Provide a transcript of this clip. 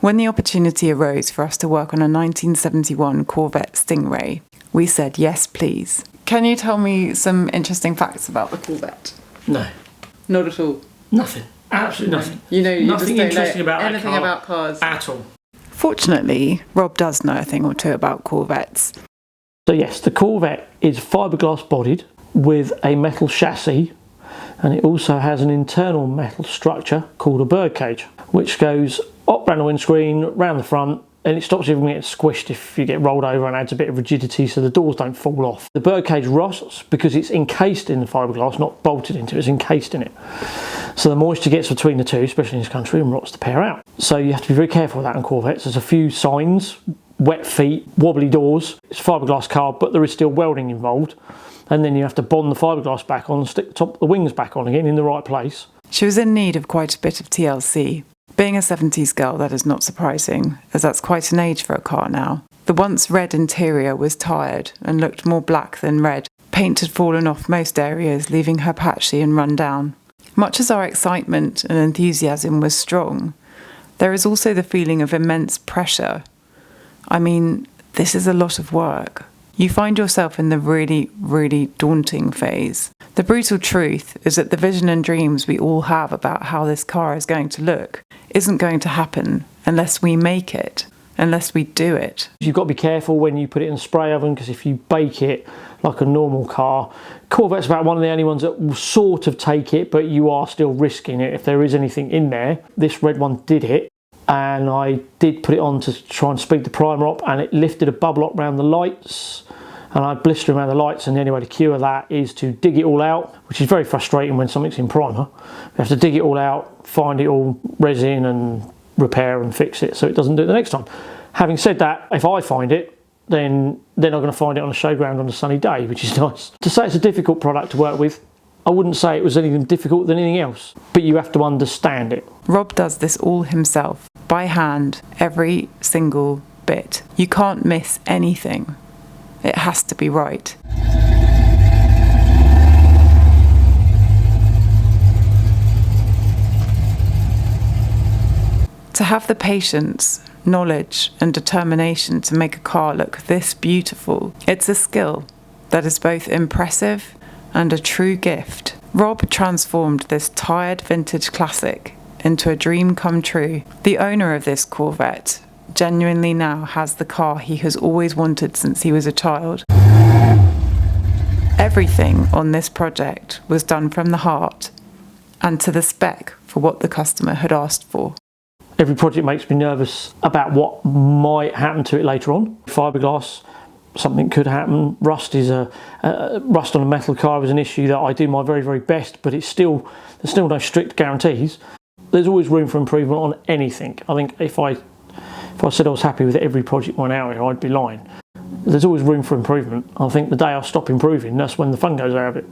When the opportunity arose for us to work on a 1971 Corvette Stingray, we said yes please. Can you tell me some interesting facts about the Corvette? No. Not at all? Nothing. Absolutely nothing. You nothing just interesting don't know about anything that car about cars at all. Fortunately, Rob does know a thing or two about Corvettes. So yes, the Corvette is fiberglass bodied with a metal chassis, and it also has an internal metal structure called a birdcage, which goes up round the windscreen, round the front, and it stops you from getting squished if you get rolled over, and adds a bit of rigidity so the doors don't fall off. The birdcage rusts because it's encased in the fiberglass, not bolted into it, it's encased in it. So the moisture gets between the two, especially in this country, and rots the pair out. So you have to be very careful with that on Corvettes. There's a few signs: wet feet, wobbly doors. It's a fiberglass car, but there is still welding involved. And then you have to bond the fiberglass back on and stick the top of the wings back on again in the right place. She was in need of quite a bit of TLC. Being a 70s girl, that is not surprising, as that's quite an age for a car now. The once red interior was tired and looked more black than red. Paint had fallen off most areas, leaving her patchy and run down. Much as our excitement and enthusiasm was strong, there is also the feeling of immense pressure. I mean, this is a lot of work. You find yourself in the really, really daunting phase. The brutal truth is that the vision and dreams we all have about how this car is going to look isn't going to happen unless we make it, unless we do it. You've got to be careful when you put it in a spray oven, because if you bake it like a normal car, Corvette's about one of the only ones that will sort of take it, but you are still risking it if there is anything in there. This red one did hit, and I did put it on to try and speed the primer up, and it lifted a bubble up around the lights, and I blistered around the lights, and the only way to cure that is to dig it all out, which is very frustrating when something's in primer. You have to dig it all out, find it all resin and repair and fix it so it doesn't do it the next time. Having said that, if I find it, then they're not going to find it on a showground on a sunny day, which is nice. To say it's a difficult product to work with, I wouldn't say it was anything difficult than anything else, but you have to understand it. Rob does this all himself, by hand, every single bit. You can't miss anything. It has to be right. To have the patience, knowledge and determination to make a car look this beautiful, it's a skill that is both impressive and a true gift. Rob transformed this tired vintage classic into a dream come true. The owner of this Corvette genuinely now has the car he has always wanted since he was a child. Everything on this project was done from the heart and to the spec for what the customer had asked for. Every project makes me nervous about what might happen to it later on. Fiberglass, something could happen. Rust on a metal car is an issue that I do my very, very best, but there's still no strict guarantees. There's always room for improvement on anything. I think if I said I was happy with every project went out here, I'd be lying. There's always room for improvement. I think the day I stop improving, that's when the fun goes out of it.